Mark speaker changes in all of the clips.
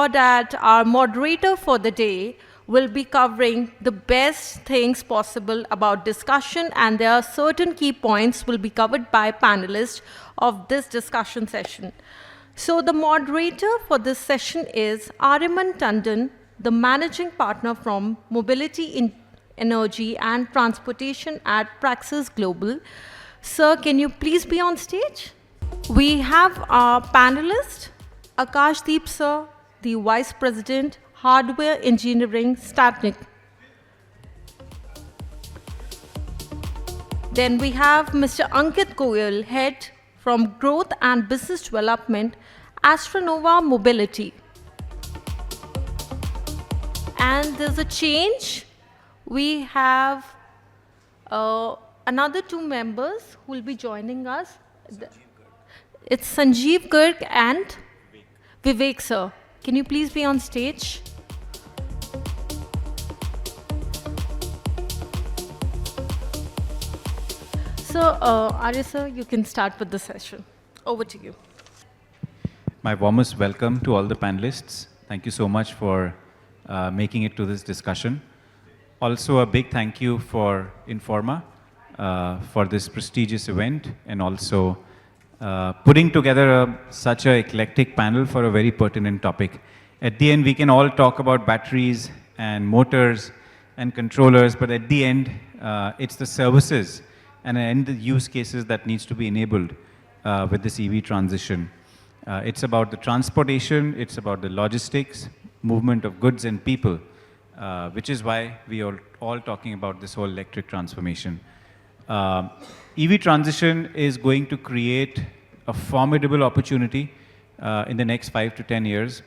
Speaker 1: sure that our moderator for the day will be covering the best things possible about discussion, and there are certain key points will be covered by panelists of this discussion session. So the moderator for this session is Aryaman Tandon, the managing partner from Mobility in Energy and Transportation at Praxis Global. Sir, can you please be on stage? We have our panelist, Akash sir, the Vice President, Hardware Engineering, Statiq. Then we have Mr. Ankit Goyal, Head from Growth and Business Development, Astranova Mobility. And there's a change. We have another two members who will be joining us. It's Sanjeev, Garg, and Vivek, sir. Can you please be on stage? So, Arya, sir, you can start with the session. Over to you.
Speaker 2: My warmest welcome to all the panelists. Thank you so much for making it to this discussion. Also, a big thank you for Informa for this prestigious event, and also putting together such an eclectic panel for a very pertinent topic. At the end, we can all talk about batteries and motors and controllers, but at the end, it's the services and the use cases that needs to be enabled with this EV transition. It's about the transportation, it's about the logistics, movement of goods and people, which is why we are all talking about this whole electric transformation. EV transition is going to create a formidable opportunity in the next 5 to 10 years.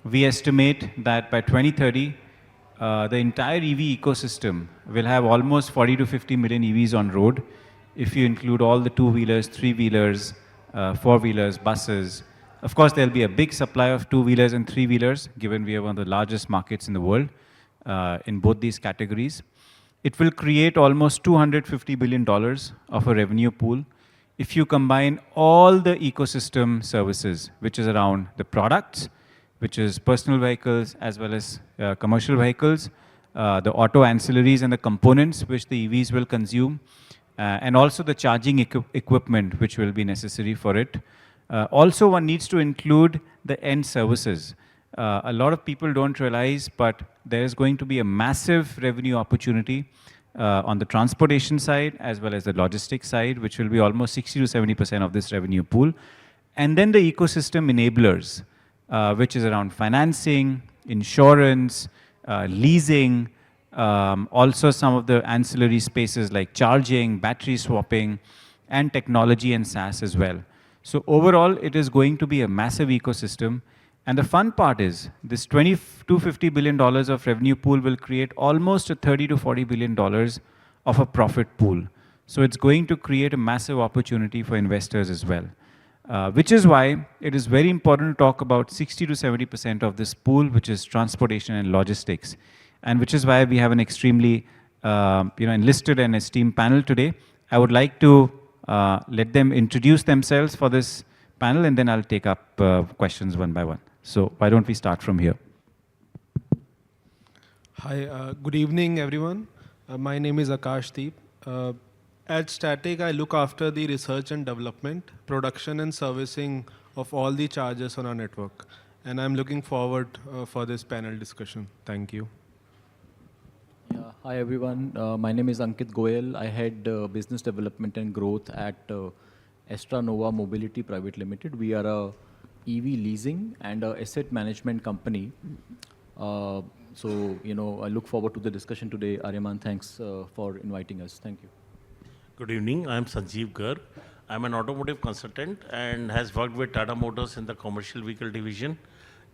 Speaker 2: We estimate that by 2030, the entire EV ecosystem will have almost 40 to 50 million EVs on road, if you include all the two-wheelers, three-wheelers, four-wheelers, buses. Of course, there'll be a big supply of two-wheelers and three-wheelers, given we are one of the largest markets in the world in both these categories. It will create almost $250 billion of a revenue pool if you combine all the ecosystem services, which is around the products, which is personal vehicles as well as commercial vehicles, the auto ancillaries and the components which the EVs will consume, and also the charging equipment which will be necessary for it. Also, one needs to include the end services. A lot of people don't realize, but there is going to be a massive revenue opportunity on the transportation side as well as the logistics side, which will be almost 60 to 70% of this revenue pool. And then the ecosystem enablers, which is around financing, insurance, leasing, also some of the ancillary spaces like charging, battery swapping, and technology and SaaS as well. So overall, it is going to be a massive ecosystem. And the fun part is this $250 billion of revenue pool will create almost a $30 to $40 billion of a profit pool. So it's going to create a massive opportunity for investors as well. Which is why it is very important to talk about 60 to 70% of this pool, which is transportation and logistics. And which is why we have an extremely enlisted and esteemed panel today. I would like to let them introduce themselves for this panel, and then I'll take up questions one by one. So why don't we start from here?
Speaker 3: Hi, good evening, everyone. My name is Akash. At Statiq, I look after the research and development, production and servicing of all the chargers on our network. And I'm looking forward for this panel discussion. Thank you.
Speaker 4: Yeah, hi, everyone. My name is Ankit Goyal. I head business development and growth at Astranova Mobility Private Limited. We are a EV leasing and a asset management company. I look forward to the discussion today. Aryaman, thanks for inviting us. Thank you.
Speaker 5: Good evening. I'm Sanjeev Garg. I'm an automotive consultant and has worked with Tata Motors in the commercial vehicle division,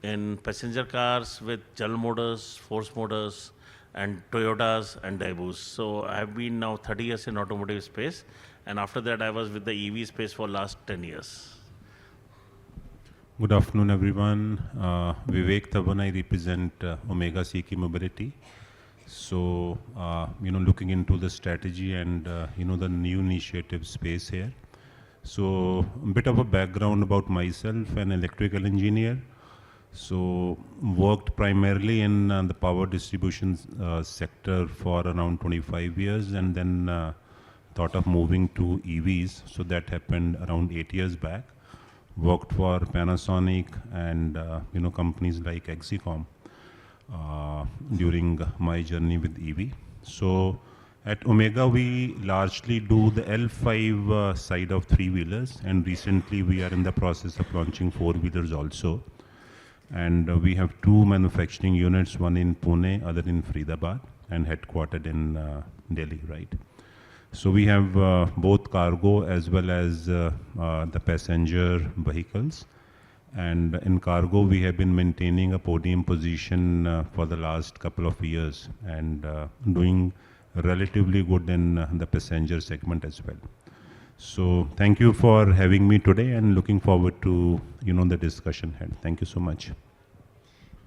Speaker 5: in passenger cars with General Motors, Force Motors, and Toyotas and Daewoo. So I've been now 30 years in automotive space, and after that I was with the EV space for last 10 years.
Speaker 6: Good afternoon, everyone. Vivek, Dhawan, I represent Omega Seiki Mobility. So, looking into the strategy and, the new initiative space here. So, a bit of a background about myself, an electrical engineer. So worked primarily in the power distribution sector for around 25 years, and then thought of moving to EVs. So that happened around 8 years back. Worked for Panasonic and companies like Exicom during my journey with EV. So at Omega, we largely do the L5 side of three-wheelers, and recently we are in the process of launching four-wheelers also. And we have two manufacturing units, one in Pune, other in Faridabad, and headquartered in Delhi, right? So we have both cargo as well as the passenger vehicles. And in cargo, we have been maintaining a podium position for the last couple of years and doing relatively good in the passenger segment as well. So thank you for having me today, and looking forward to the discussion ahead. Thank you so much.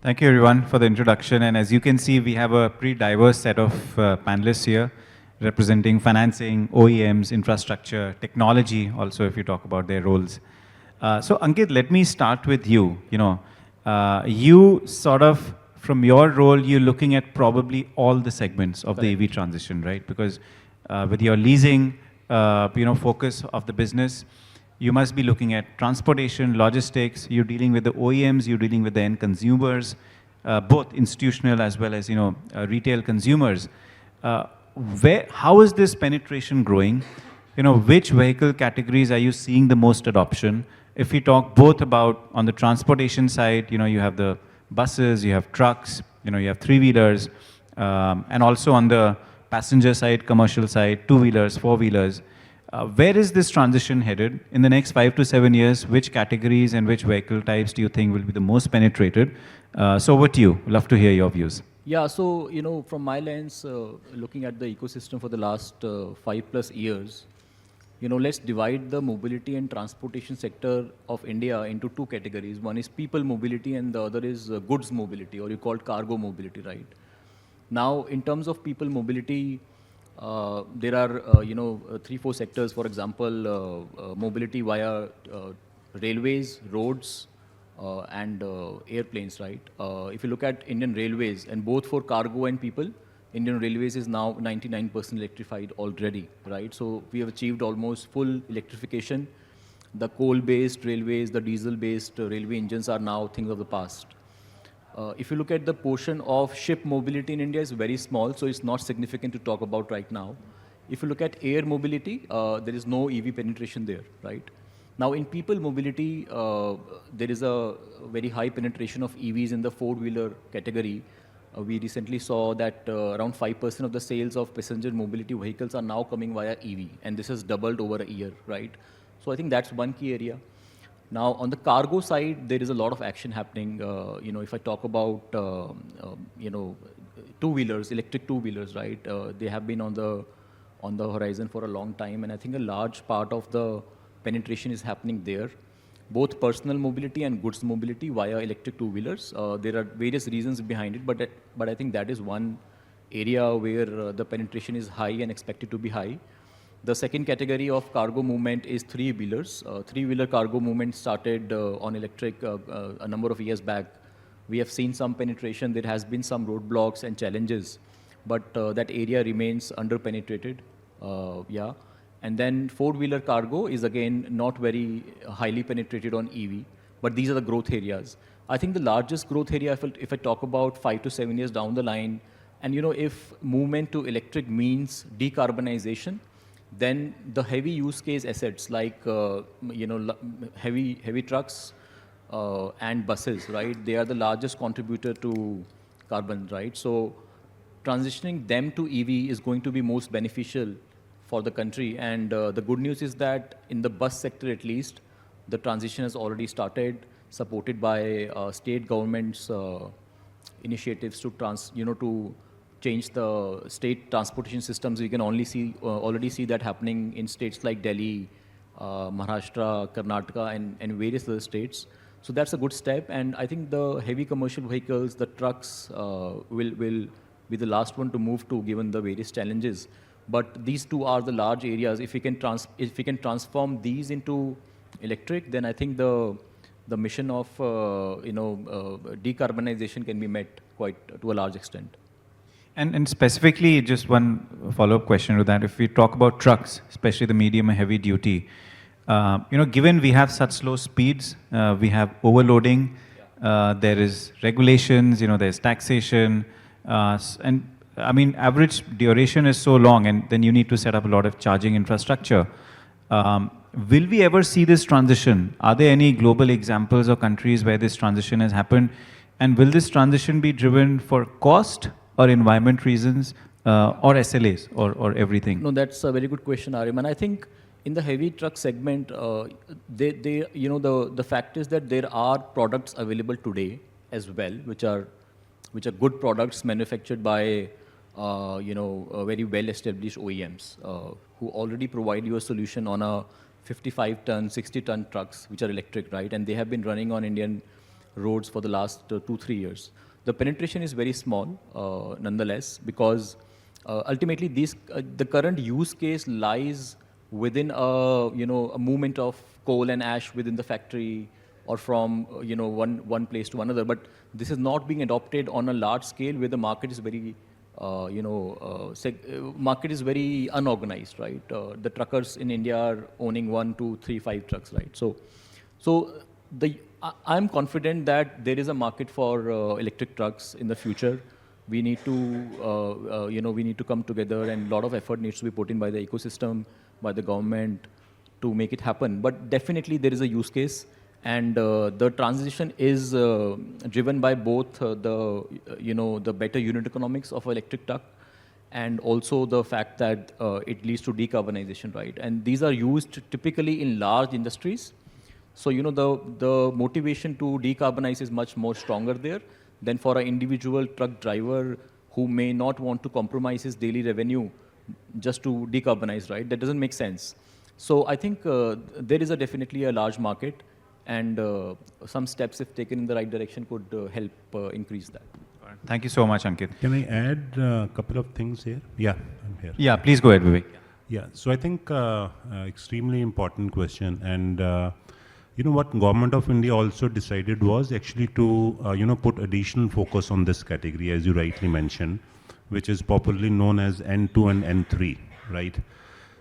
Speaker 2: Thank you everyone for the introduction. And as you can see, we have a pretty diverse set of panelists here representing financing, OEMs, infrastructure, technology also if you talk about their roles. So Ankit, let me start with you. You sort of, from your role, you're looking at probably all the segments of the EV transition, right? Because with your leasing, focus of the business, you must be looking at transportation, logistics, you're dealing with the OEMs, you're dealing with the end consumers, both institutional as well as, retail consumers. How is this penetration growing? Which vehicle categories are you seeing the most adoption? If we talk both about on the transportation side, you have the buses, you have trucks, you have three-wheelers, and also on the passenger side, commercial side, two-wheelers, four-wheelers. Where is this transition headed? In the next 5 to 7 years, which categories and which vehicle types do you think will be the most penetrated? So over to you. Love to hear your views.
Speaker 4: Yeah, so, from my lens, looking at the ecosystem for the last 5+ years, let's divide the mobility and transportation sector of India into two categories. One is people mobility and the other is goods mobility, or you call it cargo mobility, right? Now, in terms of people mobility, there are, 3-4 sectors, for example, mobility via railways, roads, and airplanes, right? If you look at Indian Railways, and both for cargo and people, Indian Railways is now 99% electrified already, right? So we have achieved almost full electrification. The coal-based railways, the diesel-based railway engines are now things of the past. If you look at the portion of ship mobility in India, is very small, so it's not significant to talk about right now. If you look at air mobility, there is no EV penetration there, right? Now, in people mobility, there is a very high penetration of EVs in the four-wheeler category. We recently saw that around 5% of the sales of passenger mobility vehicles are now coming via EV, and this has doubled over a year, right? So I think that's one key area. Now, on the cargo side, there is a lot of action happening. If I talk about, two-wheelers, electric two-wheelers, right? They have been on the horizon for a long time, and I think a large part of the penetration is happening there. Both personal mobility and goods mobility via electric two-wheelers. There are various reasons behind it, but I think that is one area where the penetration is high and expected to be high. The second category of cargo movement is three-wheelers. Three-wheeler cargo movement started on electric a number of years back. We have seen some penetration. There has been some roadblocks and challenges, but that area remains under-penetrated. Yeah. And then four-wheeler cargo is again not very highly penetrated on EV, but these are the growth areas. I think the largest growth area, if I talk about 5 to 7 years down the line, and if movement to electric means decarbonization, then the heavy use case assets like heavy trucks and buses, right? They are the largest contributor to carbon, right? So transitioning them to EV is going to be most beneficial for the country. And the good news is that in the bus sector, at least, the transition has already started, supported by state governments' initiatives to change the state transportation systems. We can already see that happening in states like Delhi, Maharashtra, Karnataka, and various other states. So that's a good step. And I think the heavy commercial vehicles, the trucks, will be the last one to move to, given the various challenges. But these two are the large areas. If we can transform these into electric, then I think the the mission of decarbonization can be met quite to a large extent.
Speaker 2: And specifically, just one follow-up question to that. If we talk about trucks, especially the medium and heavy duty, given we have such slow speeds, we have overloading, there is regulations, there's taxation, and I mean, average duration is so long, and then you need to set up a lot of charging infrastructure. Will we ever see this transition? Are there any global examples or countries where this transition has happened? And will this transition be driven for cost or environment reasons, or SLAs, or everything?
Speaker 4: No, that's a very good question, Aryaman. I think in the heavy truck segment, the fact is that there are products available today as well, which are good products manufactured by very well-established OEMs who already provide you a solution on a 55-ton, 60-ton trucks, which are electric, right? And they have been running on Indian roads for the last 2-3 years. The penetration is very small, nonetheless, because ultimately the current use case lies within a movement of coal and ash within the factory, or from one place to another. But this is not being adopted on a large scale where the market is very market is very unorganized, right? The truckers in India are owning 1, 2, 3, 5 trucks, right? So I'm confident that there is a market for electric trucks in the future. We need to, we need to come together, and a lot of effort needs to be put in by the ecosystem, by the government to make it happen. But definitely there is a use case, and the transition is driven by both the better unit economics of electric truck, and also the fact that it leads to decarbonization, right? And these are used typically in large industries. So, the motivation to decarbonize is much more stronger there than for an individual truck driver who may not want to compromise his daily revenue just to decarbonize, right? That doesn't make sense. So I think there is definitely a large market, and some steps, if taken in the right direction, could help increase that.
Speaker 2: Thank you so much, Ankit.
Speaker 6: Can I add a couple of things here? Yeah, I'm here.
Speaker 2: Yeah, please go ahead, Vivek.
Speaker 6: Yeah, so I think extremely important question, and what Government of India also decided was actually to put additional focus on this category, as you rightly mentioned, which is popularly known as N2 and N3, right?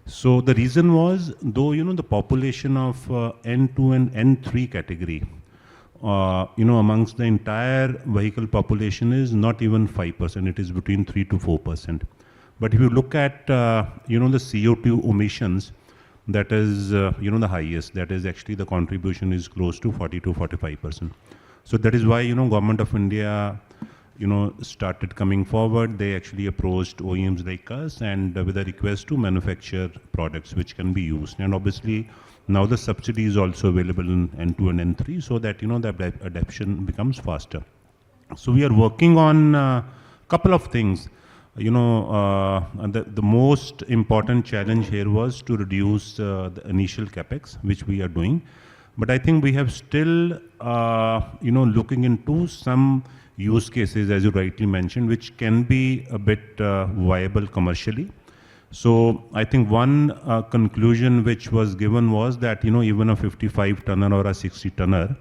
Speaker 6: So the reason was, though the population of N2 and N3 category, amongst the entire vehicle population is not even 5%. It is between 3 to 4%. But if you look at the CO2 emissions, that is the highest. That is actually the contribution is close to 40 to 45%. So that is why Government of India started coming forward. They actually approached OEMs like us, and with a request to manufacture products which can be used. And obviously now the subsidy is also available in N2 and N3, so that the adoption becomes faster. So we are working on a couple of things. The most important challenge here was to reduce the initial capex, which we are doing. But I think we have still, looking into some use cases, as you rightly mentioned, which can be a bit viable commercially. So I think one conclusion which was given was that, even a 55-tonner or a 60-tonner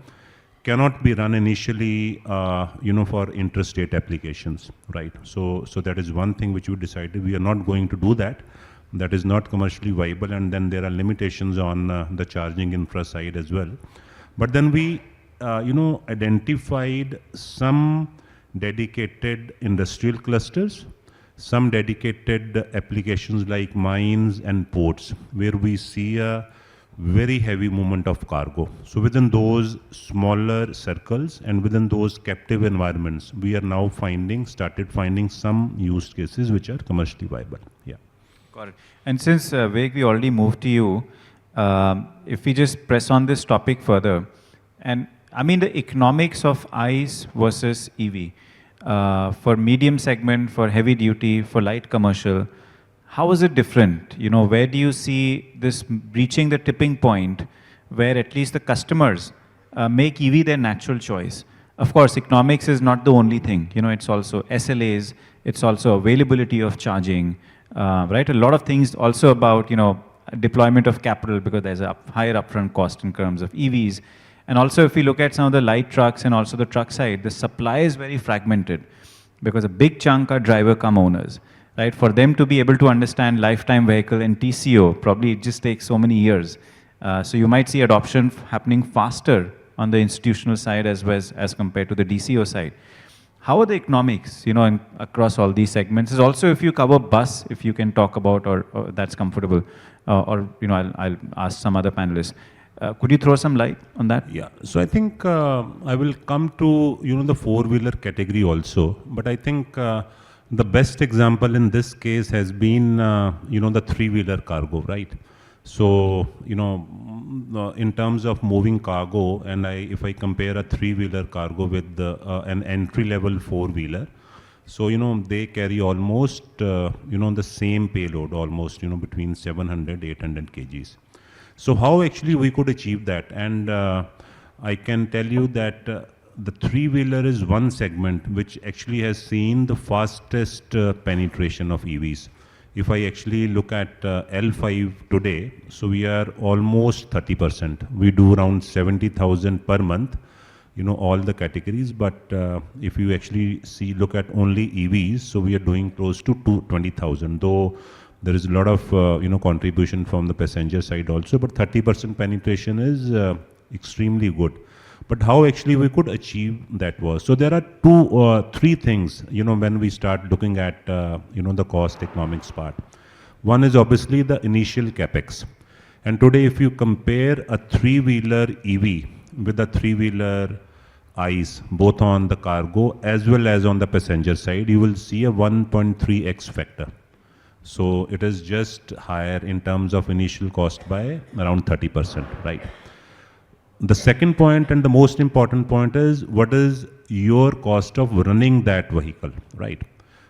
Speaker 6: cannot be run initially, for interstate applications, right? So that is one thing which we decided. We are not going to do that. That is not commercially viable, and then there are limitations on the charging infra side as well. But then we, identified some dedicated industrial clusters, some dedicated applications like mines and ports, where we see a very heavy movement of cargo. So within those smaller circles and within those captive environments, we are now started finding some use cases which are commercially viable. Yeah.
Speaker 2: Got it. And since Vivek, we already moved to you, if we just press on this topic further, and I mean the economics of ICE versus EV, for medium segment, for heavy duty, for light commercial, how is it different? Where do you see this reaching the tipping point where at least the customers make EV their natural choice? Of course, economics is not the only thing. It's also SLAs, it's also availability of charging, right? A lot of things also about, deployment of capital, because there's a higher upfront cost in terms of EVs. And also, if we look at some of the light trucks and also the truck side, the supply is very fragmented because a big chunk are driver cum owners, right? For them to be able to understand lifetime vehicle and TCO, probably it just takes so many years. So you might see adoption happening faster on the institutional side as compared to the DCO side. How are the economics, across all these segments? Is also if you cover bus, if you can talk about, or that's comfortable, I'll ask some other panelists. Could you throw some light on that?
Speaker 6: Yeah, so I think I will come to, the four-wheeler category also, but I think the best example in this case has been, the three-wheeler cargo, right? So, in terms of moving cargo, and if I compare a three-wheeler cargo with an entry-level four-wheeler, so, they carry almost, the same payload, almost, between 700, 800 kgs. So how actually we could achieve that? And I can tell you that the three-wheeler is one segment which actually has seen the fastest penetration of EVs. If I actually look at L5 today, so we are almost 30%. We do around 70,000 per month, all the categories. But if you actually look at only EVs, so we are doing close to 20,000, though there is a lot of contribution from the passenger side also, but 30% penetration is extremely good. But how actually we could achieve that was, so there are three things, when we start looking at, the cost economics part. One is obviously the initial Capex. And today, if you compare a three-wheeler EV with a three-wheeler ICE, both on the cargo as well as on the passenger side, you will see a 1.3x factor. So it is just higher in terms of initial cost by around 30%, right? The second point and the most important point is what is your cost of running that vehicle, right?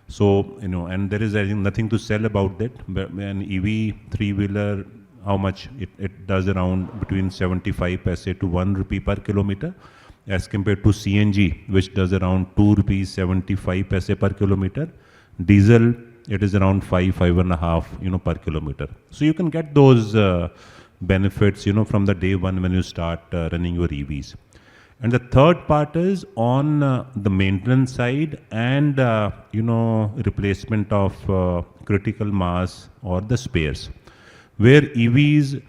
Speaker 6: So, and there is nothing to sell about that. But an EV three-wheeler, how much it does around between 75 paise to 1 rupee per kilometer, as compared to CNG, which does around 2 rupees 75 paise per kilometer. Diesel, it is around 5.5, per kilometer. So you can get those benefits, from the day one when you start running your EVs. And the third part is on the maintenance side and, replacement of critical mass or the spares, where EVs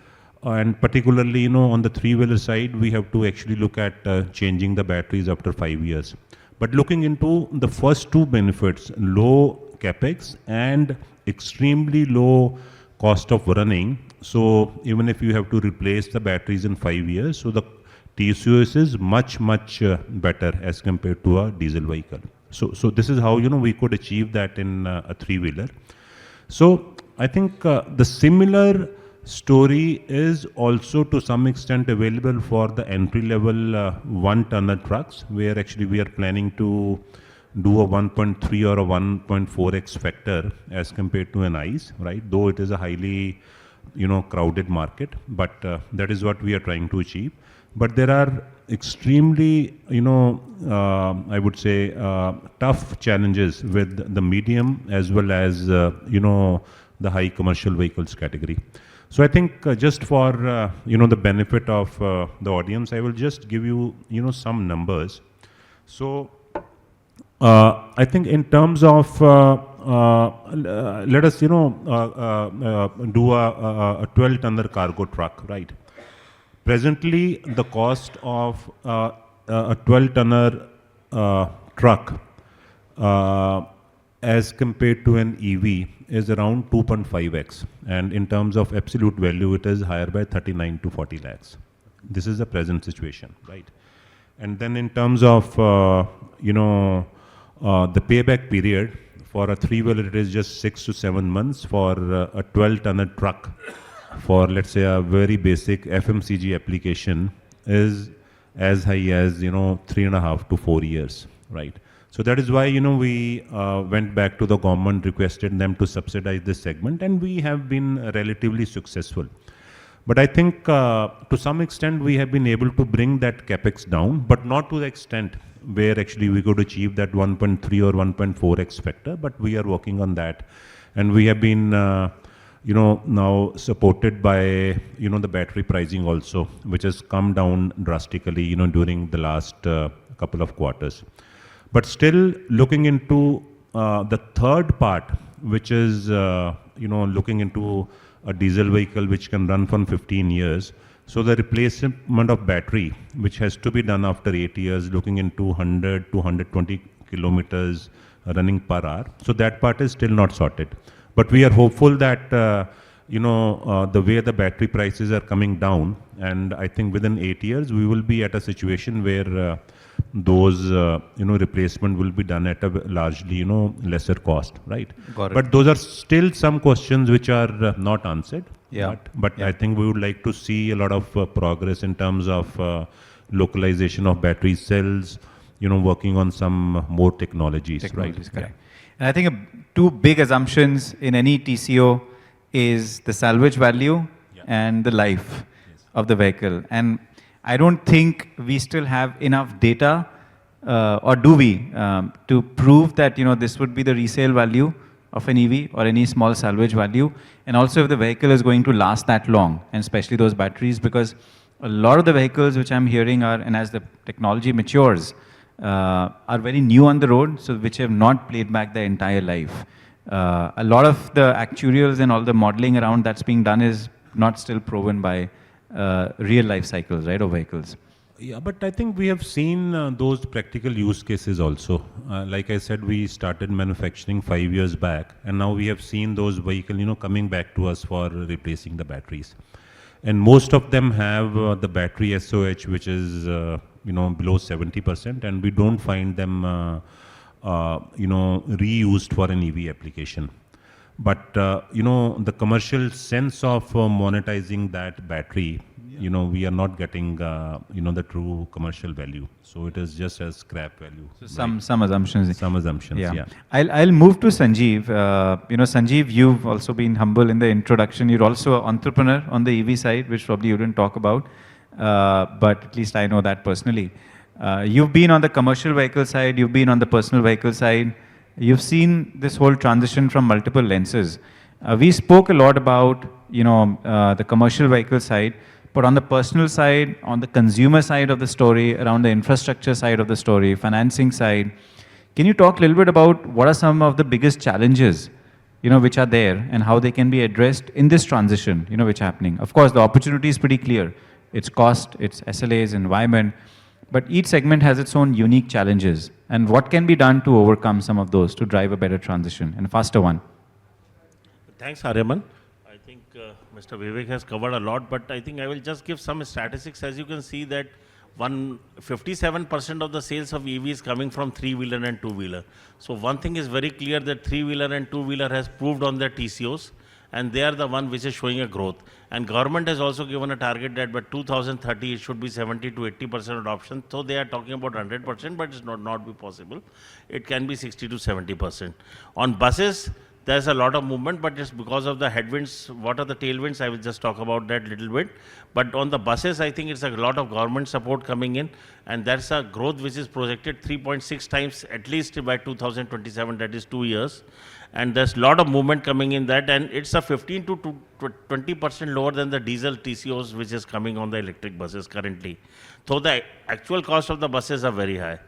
Speaker 6: and particularly, on the three-wheeler side, we have to actually look at changing the batteries after 5 years. But looking into the first two benefits, low Capex and extremely low cost of running. So even if you have to replace the batteries in 5 years, so the TCOS is much, much better as compared to a diesel vehicle. So this is how, we could achieve that in a three-wheeler. So I think the similar story is also to some extent available for the entry-level one-tonner trucks, where actually we are planning to do a 1.3 or a 1.4x factor as compared to an ICE, right? Though it is a highly, crowded market, but that is what we are trying to achieve. But there are extremely, I would say, tough challenges with the medium as well as, the high commercial vehicles category. So I think just for, the benefit of the audience, I will just give you, some numbers. So I think in terms of, let us, do a 12-tonner cargo truck, right? Presently, the cost of a 12-tonner truck as compared to an EV is around 2.5x. And in terms of absolute value, it is higher by 39 to 40 lakhs. This is the present situation, right? And then in terms of, the payback period for a three-wheeler, it is just 6 to 7 months. For a 12-tonner truck, for let's say a very basic FMCG application, is as high as 3.5 to 4 years, right? So that is why we went back to the government, requested them to subsidize this segment, and we have been relatively successful. But I think to some extent we have been able to bring that Capex down, but not to the extent where actually we could achieve that 1.3 or 1.4x factor, but we are working on that. And we have been now supported by, the battery pricing also, which has come down drastically, during the last couple of quarters. But still looking into the third part, which is, looking into a diesel vehicle which can run for 15 years. So the replacement of battery, which has to be done after 8 years, looking into 100 to 120 kilometers running per hour. So that part is still not sorted. But we are hopeful that, the way the battery prices are coming down, and I think within 8 years, we will be at a situation where those, replacement will be done at a largely, lesser cost, right?
Speaker 2: Got it.
Speaker 6: But those are still some questions which are not answered.
Speaker 2: Yeah.
Speaker 6: But I think we would like to see a lot of progress in terms of localization of battery cells, working on some more technologies,
Speaker 2: Technologies,
Speaker 6: right?
Speaker 2: correct. And I think two big assumptions in any TCO is the salvage value and the life of the vehicle. And I don't think we still have enough data, or do we, to prove that this would be the resale value of an EV or any small salvage value, and also if the vehicle is going to last that long, and especially those batteries, because a lot of the vehicles which I'm hearing are, and as the technology matures, are very new on the road, so which have not played back their entire life. A lot of the actuarials and all the modeling around that's being done is not still proven by real life cycles, right, of vehicles.
Speaker 6: Yeah, but I think we have seen those practical use cases also. Like I said, we started manufacturing 5 years back, and now we have seen those vehicles, coming back to us for replacing the batteries. And most of them have the battery SOH, which is, below 70%, and we don't find them, reused for an EV application. But, the commercial sense of monetizing that battery, we are not getting, the true commercial value. So it is just as scrap value.
Speaker 2: So some assumptions.
Speaker 6: Some assumptions, yeah.
Speaker 2: I'll move to Sanjeev. Sanjeev, you've also been humble in the introduction. You're also an entrepreneur on the EV side, which probably you didn't talk about, but at least I know that personally. You've been on the commercial vehicle side, you've been on the personal vehicle side. You've seen this whole transition from multiple lenses. We spoke a lot about, the commercial vehicle side, but on the personal side, on the consumer side of the story, around the infrastructure side of the story, financing side, can you talk a little bit about what are some of the biggest challenges, which are there and how they can be addressed in this transition, which is happening? Of course, the opportunity is pretty clear. It's cost, it's SLAs, environment, but each segment has its own unique challenges. And what can be done to overcome some of those to drive a better transition and a faster one?
Speaker 5: Thanks, Aryaman. I think Mr. Vivek has covered a lot, but I think I will just give some statistics. As you can see that 57% of the sales of EV is coming from three-wheeler and two-wheeler. So one thing is very clear that three-wheeler and two-wheeler has proved on their TCOs, and they are the one which is showing a growth. And government has also given a target that by 2030 it should be 70 to 80% adoption. So they are talking about 100%, but it's not be possible. It can be 60 to 70%. On buses, there's a lot of movement, but it's because of the headwinds. What are the tailwinds? I will just talk about that little bit. But on the buses, I think it's a lot of government support coming in, and that's a growth which is projected 3.6 times at least by 2027, that is 2 years. And there's a lot of movement coming in that, and it's a 15 to 20% lower than the diesel TCOs which is coming on the electric buses currently. So the actual cost of the buses are very high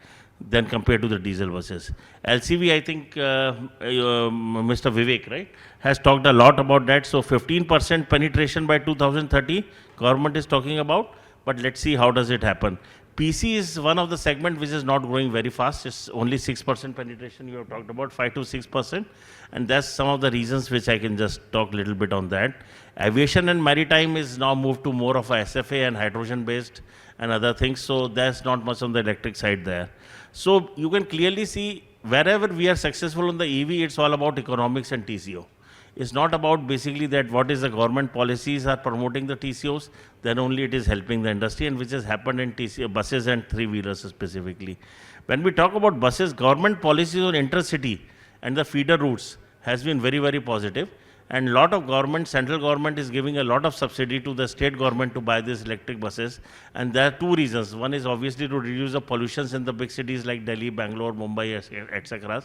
Speaker 5: than compared to the diesel buses. LCV, I think Mr. Vivek, right, has talked a lot about that. So 15% penetration by 2030, government is talking about, but let's see how does it happen. PC is one of the segment which is not growing very fast. It's only 6% penetration you have talked about, 5 to 6%. And that's some of the reasons which I can just talk a little bit on that. Aviation and maritime is now moved to more of a SFA and hydrogen based and other things. So there's not much on the electric side there. So you can clearly see wherever we are successful on the EV, it's all about economics and TCO. It's not about basically that what is the government policies are promoting the TCOs, then only it is helping the industry, and which has happened in buses and three-wheelers specifically. When we talk about buses, government policies on intercity and the feeder routes has been very, very positive. And a lot of government, central government is giving a lot of subsidy to the state government to buy these electric buses. And there are two reasons. One is obviously to reduce the pollutions in the big cities like Delhi, Bangalore, Mumbai, etc.,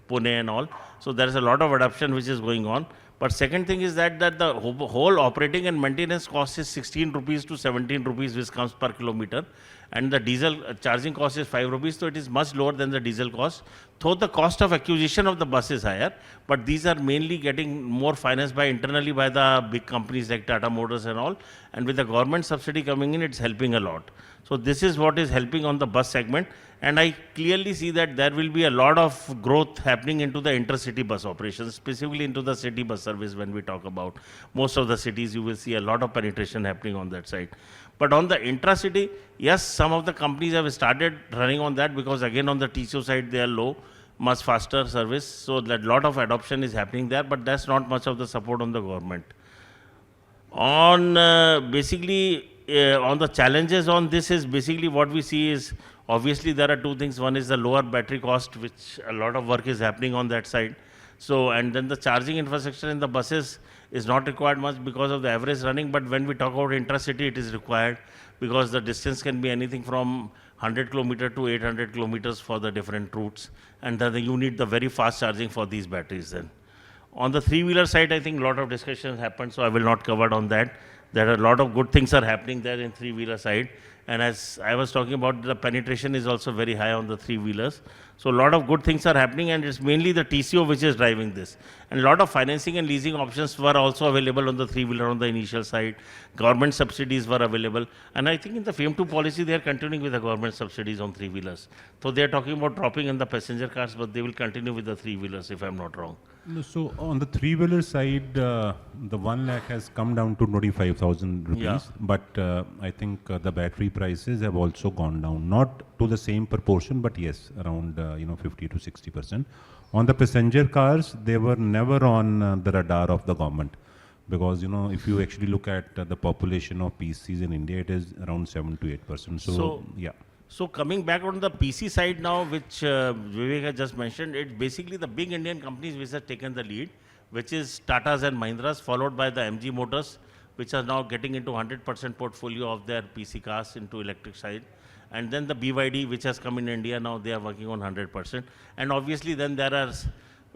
Speaker 5: Pune and all. So there is a lot of adoption which is going on. But second thing is that the whole operating and maintenance cost is 16 rupees to 17 rupees, which comes per kilometer. And the diesel charging cost is 5 rupees, so it is much lower than the diesel cost. Though the cost of acquisition of the bus is higher, but these are mainly getting more financed internally by the big companies like Tata Motors and all. And with the government subsidy coming in, it's helping a lot. So this is what is helping on the bus segment. And I clearly see that there will be a lot of growth happening into the intercity bus operations, specifically into the city bus service when we talk about most of the cities, you will see a lot of penetration happening on that side. But on the intracity, yes, some of the companies have started running on that because again on the TCO side they are low, much faster service. So that lot of adoption is happening there, but that's not much of the support on the government. On basically on the challenges on this is basically what we see is obviously there are two things. One is the lower battery cost, which a lot of work is happening on that side. So, and then the charging infrastructure in the buses is not required much because of the average running, but when we talk about intracity, it is required because the distance can be anything from 100 kilometers to 800 kilometers for the different routes, and then you need the very fast charging for these batteries then. On the three-wheeler side, I think a lot of discussions happened, so I will not cover on that. There are a lot of good things are happening there in three-wheeler side. And as I was talking about, the penetration is also very high on the three-wheelers. So a lot of good things are happening, and it's mainly the TCO which is driving this. And a lot of financing and leasing options were also available on the three-wheeler on the initial side. Government subsidies were available. And I think in the FAME 2 policy, they are continuing with the government subsidies on three-wheelers. So they are talking about dropping in the passenger cars, but they will continue with the three-wheelers, if I'm not wrong.
Speaker 6: No, so on the three-wheeler side, the 1 lakh has come down to 25,000 rupees,
Speaker 5: Yeah.
Speaker 6: but I think the battery prices have also gone down, not to the same proportion, but yes, around 50 to 60%. On the passenger cars, they were never on the radar of the government, because if you actually look at the population of PCs in India, it is around 7 to 8%. So yeah.
Speaker 5: So coming back on the PC side now, which Vivek has just mentioned, it's basically the big Indian companies which have taken the lead, which is Tatas and Mahindras, followed by the MG Motors, which are now getting into 100% portfolio of their PC cars into electric side. And then the BYD, which has come in India now, they are working on 100%. And obviously then there are,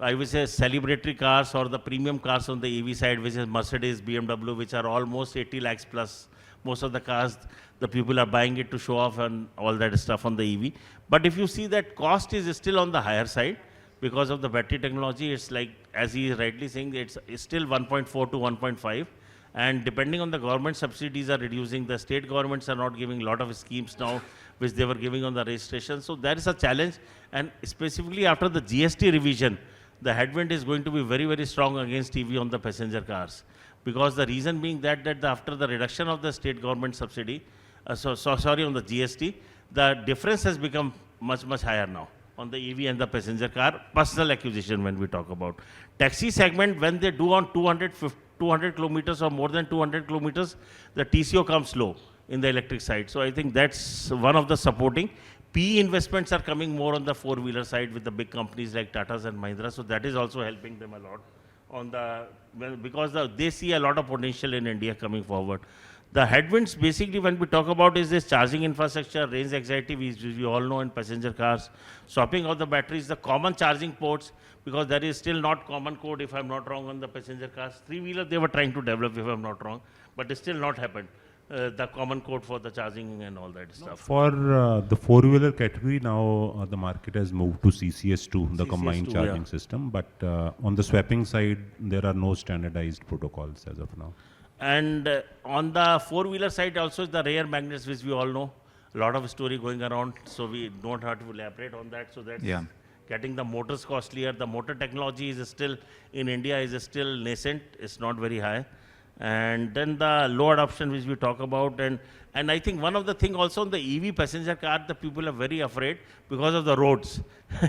Speaker 5: I would say, celebratory cars or the premium cars on the EV side, which is Mercedes, BMW, which are almost 80 lakhs plus. Most of the cars, the people are buying it to show off and all that stuff on the EV. But if you see that cost is still on the higher side because of the battery technology, it's like, as he is rightly saying, it's still 1.4 to 1.5. And depending on the government subsidies are reducing, the state governments are not giving a lot of schemes now, which they were giving on the registration. So that is a challenge. And specifically after the GST revision, the headwind is going to be very, very strong against EV on the passenger cars. Because the reason being that after the reduction of the state government subsidy, on the GST, the difference has become much, much higher now on the EV and the passenger car, personal acquisition when we talk about. Taxi segment, when they do on 200 kilometers or more than 200 kilometers, the TCO comes low in the electric side. So I think that's one of the supporting. PE investments are coming more on the four-wheeler side with the big companies like Tatas and Mahindra, so that is also helping them a lot. Because they see a lot of potential in India coming forward. The headwinds basically when we talk about is this charging infrastructure, range anxiety, which we all know in passenger cars, swapping of the batteries, the common charging ports, because there is still not common code, if I'm not wrong, on the passenger cars. Three-wheeler they were trying to develop, if I'm not wrong, but it's still not happened. The common code for the charging and all that stuff.
Speaker 6: For the four-wheeler category, now the market has moved to CCS2, the combined charging system. But on the swapping side, there are no standardized protocols as of now.
Speaker 5: And on the four-wheeler side also, the rear magnets, which we all know, a lot of story going around, so we don't have to elaborate on that. So that's getting the motors costlier. The motor technology is still, in India, is still nascent. It's not very high. And then the low adoption which we talk about, and I think one of the thing also on the EV passenger car, the people are very afraid because of the roads,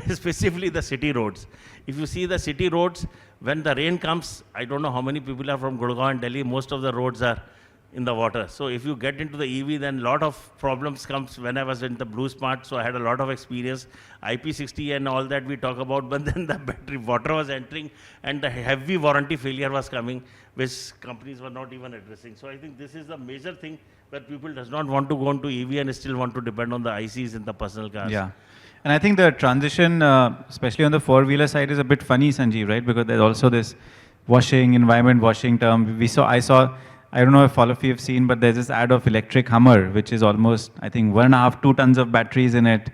Speaker 5: specifically the city roads. If you see the city roads, when the rain comes, I don't know how many people are from Gurgaon and Delhi, most of the roads are in the water. So if you get into the EV, then a lot of problems comes. When I was in the Blue Smart, so I had a lot of experience, IP60 and all that we talk about, but then the battery water was entering and the heavy warranty failure was coming, which companies were not even addressing. So I think this is the major thing where people does not want to go into EV and still want to depend on the ICs in the personal cars.
Speaker 2: Yeah. And I think the transition, especially on the four-wheeler side, is a bit funny, Sanjeev, right? Because there's also this washing, environment washing term. I saw, I don't know if all of you have seen, but there's this ad of electric Hummer, which is almost, I think, 1.5, 2 tons of batteries in it,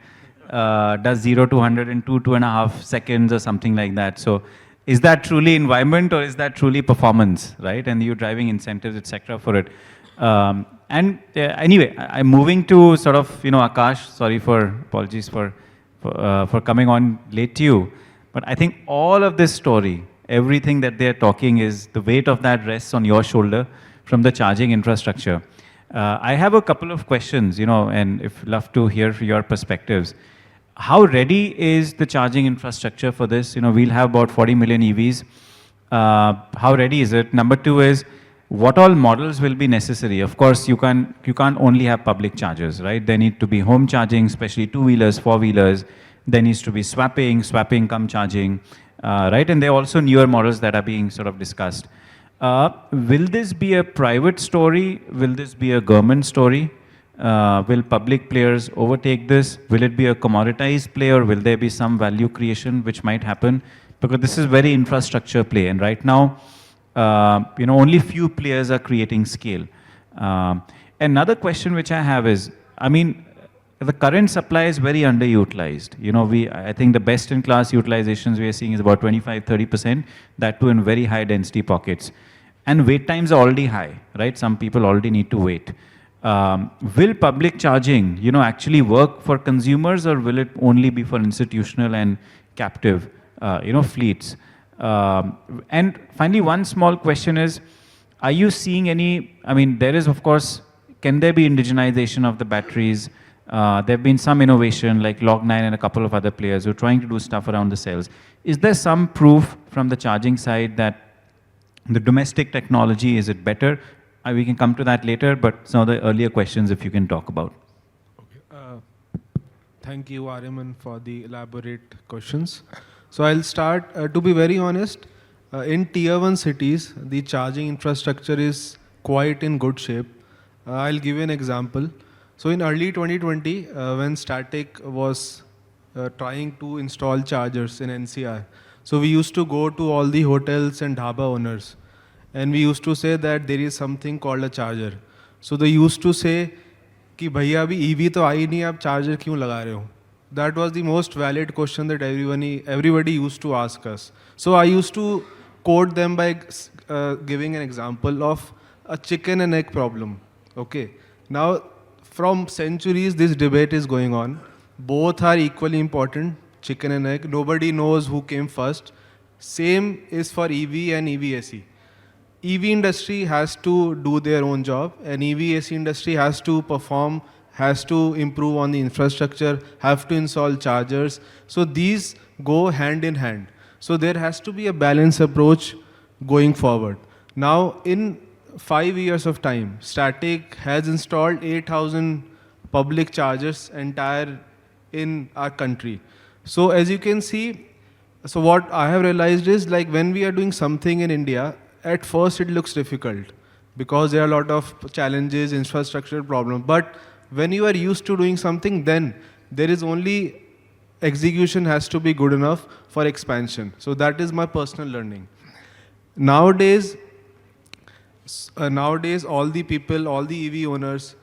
Speaker 2: does 0 to 100 in 2.5 seconds or something like that. So is that truly environment or is that truly performance, right? And you're driving incentives, etc. for it. Anyway, I'm moving to sort of, Akash, sorry for, apologies for coming on late to you. But I think all of this story, everything that they're talking is the weight of that rests on your shoulder from the charging infrastructure. I have a couple of questions, and if love to hear your perspectives. How ready is the charging infrastructure for this? We'll have about 40 million EVs. How ready is it? Number two is, what all models will be necessary? Of course, you can't only have public chargers, right? There need to be home charging, especially two-wheelers, four-wheelers. There needs to be swapping come charging, right? And there are also newer models that are being sort of discussed. Will this be a private story? Will this be a government story? Will public players overtake this? Will it be a commoditized play, or will there be some value creation which might happen? Because this is very infrastructure play, and right now, only few players are creating scale. Another question which I have is, the current supply is very underutilized. I think the best-in-class utilizations we are seeing is about 25-30%, that too in very high density pockets. And wait times are already high, right? Some people already need to wait. Will public charging, actually work for consumers, or will it only be for institutional and captive, fleets? And finally, one small question is, are you seeing any, there is, of course, can there be indigenization of the batteries? There have been some innovation like Log9 and a couple of other players who are trying to do stuff around the cells. Is there some proof from the charging side that the domestic technology, is it better? We can come to that later, but some of the earlier questions, if you can talk about.
Speaker 3: Okay. Thank you, Aryaman, for the elaborate questions. So I'll start, to be very honest, in tier 1 cities, the charging infrastructure is quite in good shape. I'll give you an example. So in early 2020, when Statiq was trying to install chargers in NCR, so we used to go to all the hotels and dhaba owners, and we used to say that there is something called a charger. So they used to say, कि भैया अभी EV तो आई नहीं, आप charger क्यों लगा रहे हो? That was the most valid question that everybody used to ask us. So I used to quote them by giving an example of a chicken and egg problem. Okay. Now, from centuries, this debate is going on. Both are equally important, chicken and egg. Nobody knows who came first. Same is for EV and EVSE. EV industry has to do their own job, and EVSE industry has to perform, has to improve on the infrastructure, have to install chargers. So these go hand in hand. So there has to be a balanced approach going forward. Now, in 5 years of time, Statiq has installed 8,000 public chargers entire in our country. So as you can see, so what I have realized is, like, when we are doing something in India, at first it looks difficult because there are a lot of challenges, infrastructure problem. But when you are used to doing something, then there is only execution has to be good enough for expansion. So that is my personal learning. Nowadays, all the people, all the EV owners,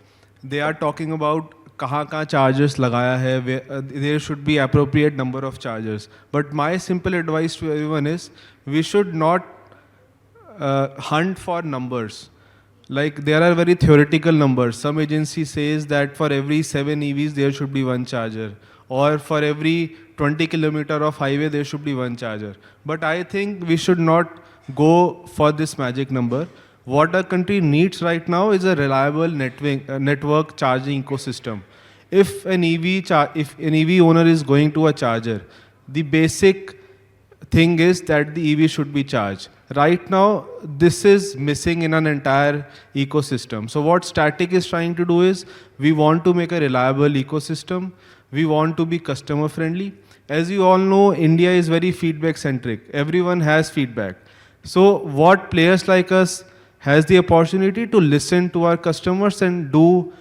Speaker 3: they are talking about कहाँ chargers लगाया है, there should be appropriate number of chargers. But my simple advice to everyone is, we should not hunt for numbers. Like, there are very theoretical numbers. Some agency says that for every 7 EVs, there should be 1 charger. Or for every 20 kilometer of highway, there should be 1 charger. But I think we should not go for this magic number. What our country needs right now is a reliable network charging ecosystem. If an EV owner is going to a charger, the basic thing is that the EV should be charged. Right now, this is missing in an entire ecosystem. So what Statiq is trying to do is, we want to make a reliable ecosystem. We want to be customer friendly. As you all know, India is very feedback centric. Everyone has feedback. So what players like us has the opportunity to listen to our customers and do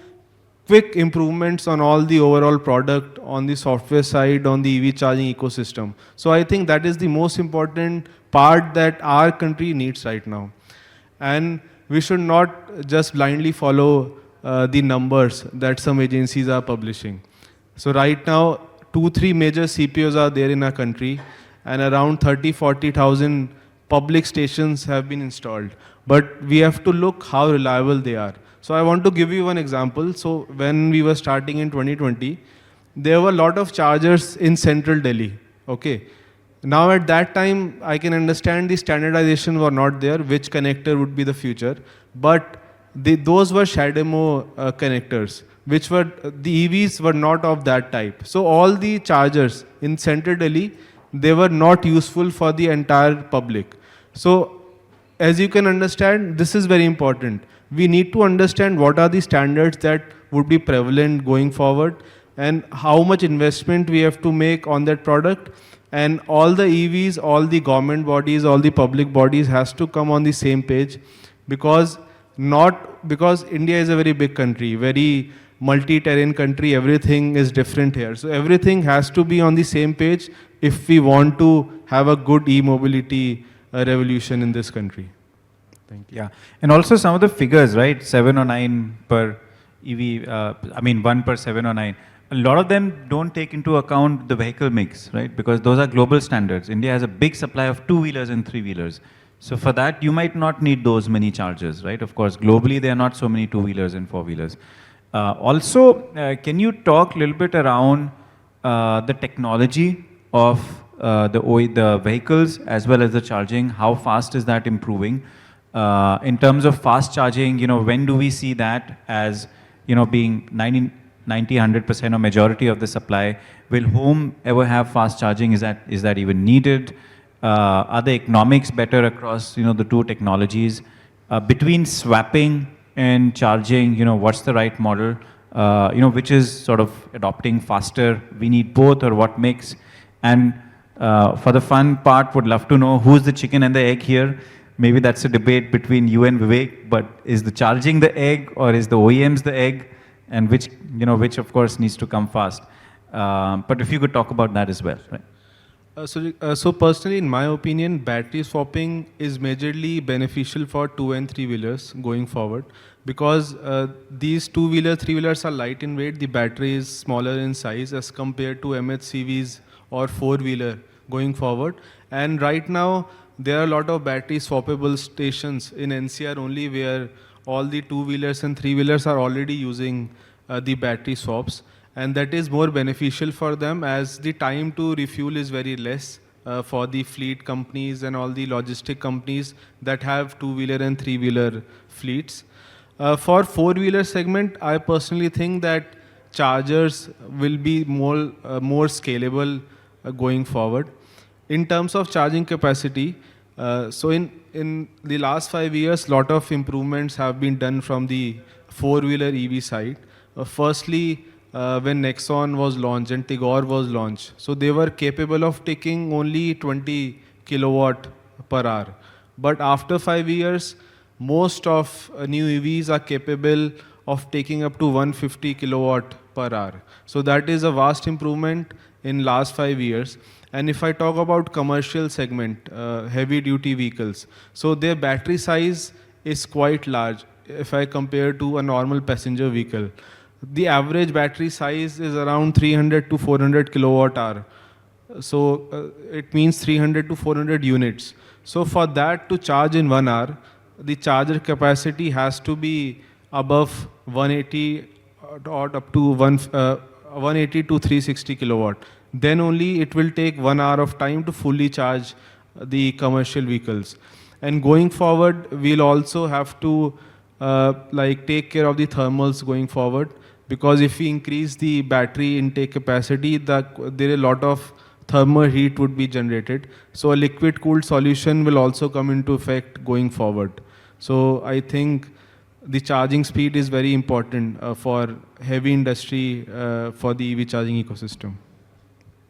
Speaker 3: quick improvements on all the overall product, on the software side, on the EV charging ecosystem. So I think that is the most important part that our country needs right now. And we should not just blindly follow the numbers that some agencies are publishing. So right now, 2-3 major CPOs are there in our country, and around 30-40,000 public stations have been installed. But we have to look how reliable they are. So I want to give you one example. So when we were starting in 2020, there were a lot of chargers in central Delhi. Okay. Now at that time, I can understand the standardization were not there, which connector would be the future. But those were Shademo connectors, which were, the EVs were not of that type. So all the chargers in central Delhi, they were not useful for the entire public. So as you can understand, this is very important. We need to understand what are the standards that would be prevalent going forward and how much investment we have to make on that product. And all the EVs, all the government bodies, all the public bodies has to come on the same page, because India is a very big country, very multi-terrain country, everything is different here. So everything has to be on the same page if we want to have a good e-mobility revolution in this country. Thank you.
Speaker 2: Yeah, and also some of the figures, right? 7 or 9 per EV, 1 per 7 or 9. A lot of them don't take into account the vehicle mix, right? Because those are global standards. India has a big supply of 2-wheelers and 3-wheelers. So for that, you might not need those many chargers, right? Of course, globally, there are not so many 2-wheelers and 4-wheelers. Can you talk a little bit around the technology of the vehicles as well as the charging? How fast is that improving? In terms of fast charging, when do we see that as, being 90-100% or majority of the supply? Will home ever have fast charging? Is that even needed? Are the economics better across the two technologies? Between swapping and charging, what's the right model? Which is sort of adopting faster? We need both, or what mix? And for the fun part, would love to know who's the chicken and the egg here. Maybe that's a debate between you and Vivek, but is the charging the egg, or is the OEMs the egg? And which of course needs to come fast. But if you could talk about that as well, right?
Speaker 3: So personally, in my opinion, battery swapping is majorly beneficial for 2 and 3-wheelers going forward, because these 2-wheeler, 3-wheelers are light in weight. The battery is smaller in size as compared to MHCVs or 4-wheeler going forward. And right now, there are a lot of battery swappable stations in NCR only, where all the 2-wheelers and 3-wheelers are already using the battery swaps. And that is more beneficial for them, as the time to refuel is very less for the fleet companies and all the logistic companies that have 2-wheeler and 3-wheeler fleets. For 4-wheeler segment, I personally think that chargers will be more scalable going forward. In terms of charging capacity, so in the last 5 years, lot of improvements have been done from the 4-wheeler EV side. Firstly, when Nexon was launched and Tigor was launched, so they were capable of taking only 20 kilowatt per hour. But after 5 years, most of new EVs are capable of taking up to 150 kilowatt per hour. So that is a vast improvement in last 5 years. And if I talk about commercial segment, heavy duty vehicles, so their battery size is quite large if I compare to a normal passenger vehicle. The average battery size is around 300 to 400 kilowatt hour. So it means 300 to 400 units. So for that to charge in 1 hour, the charger capacity has to be above 180 or up to 180 to 360 kilowatt. Then only it will take 1 hour of time to fully charge the commercial vehicles. And going forward, we'll also have to take care of the thermals going forward, because if we increase the battery intake capacity, there are a lot of thermal heat would be generated. So a liquid cooled solution will also come into effect going forward. So I think the charging speed is very important for heavy industry for the EV charging ecosystem.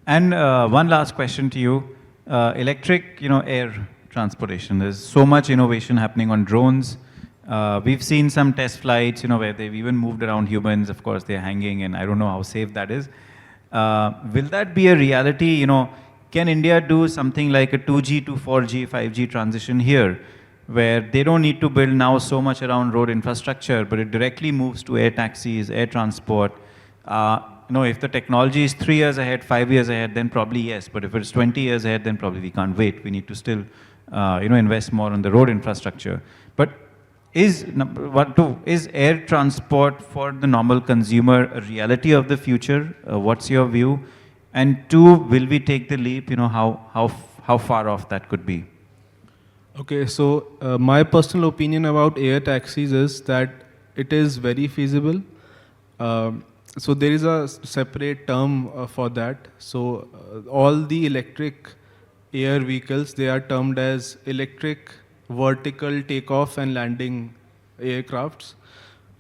Speaker 2: And one last question to you. Electric, air transportation. There's so much innovation happening on drones. We've seen some test flights, where they've even moved around humans. Of course, they're hanging, and I don't know how safe that is. Will that be a reality? Can India do something like a 2G to 4G, 5G transition here, where they don't need to build now so much around road infrastructure, but it directly moves to air taxis, air transport? If the technology is 3 years ahead, 5 years ahead, then probably yes. But if it's 20 years ahead, then probably we can't wait. We need to still, invest more on the road infrastructure. But is air transport for the normal consumer a reality of the future? What's your view? And two, will we take the leap? How far off that could be?
Speaker 3: Okay, so my personal opinion about air taxis is that it is very feasible. So there is a separate term for that. So all the electric air vehicles, they are termed as electric vertical takeoff and landing aircrafts.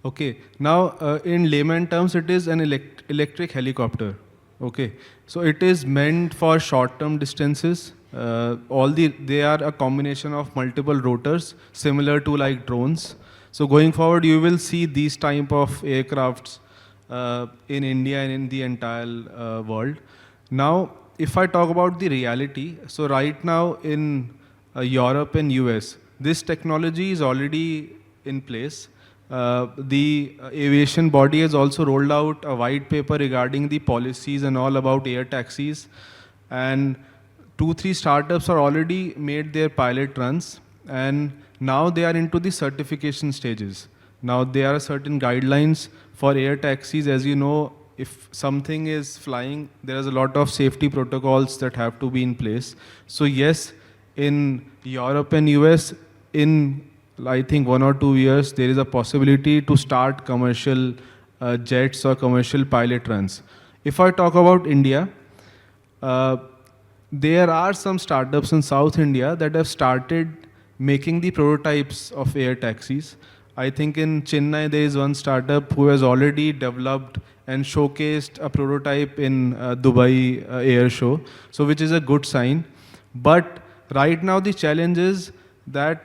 Speaker 3: Okay, now in layman terms, it is an electric helicopter. Okay, so it is meant for short-term distances. They are a combination of multiple rotors, similar to like drones. So going forward, you will see these type of aircrafts in India and in the entire world. Now, if I talk about the reality, so right now in Europe and US, this technology is already in place. The aviation body has also rolled out a white paper regarding the policies and all about air taxis. And 2-3 startups are already made their pilot runs. And now they are into the certification stages. Now there are certain guidelines for air taxis. As you know, if something is flying, there is a lot of safety protocols that have to be in place. So yes, in Europe and US, in I think 1 or 2 years, there is a possibility to start commercial jets or commercial pilot runs. If I talk about India, there are some startups in South India that have started making the prototypes of air taxis. I think in Chennai, there is one startup who has already developed and showcased a prototype in Dubai Air Show, so which is a good sign. But right now, the challenge is that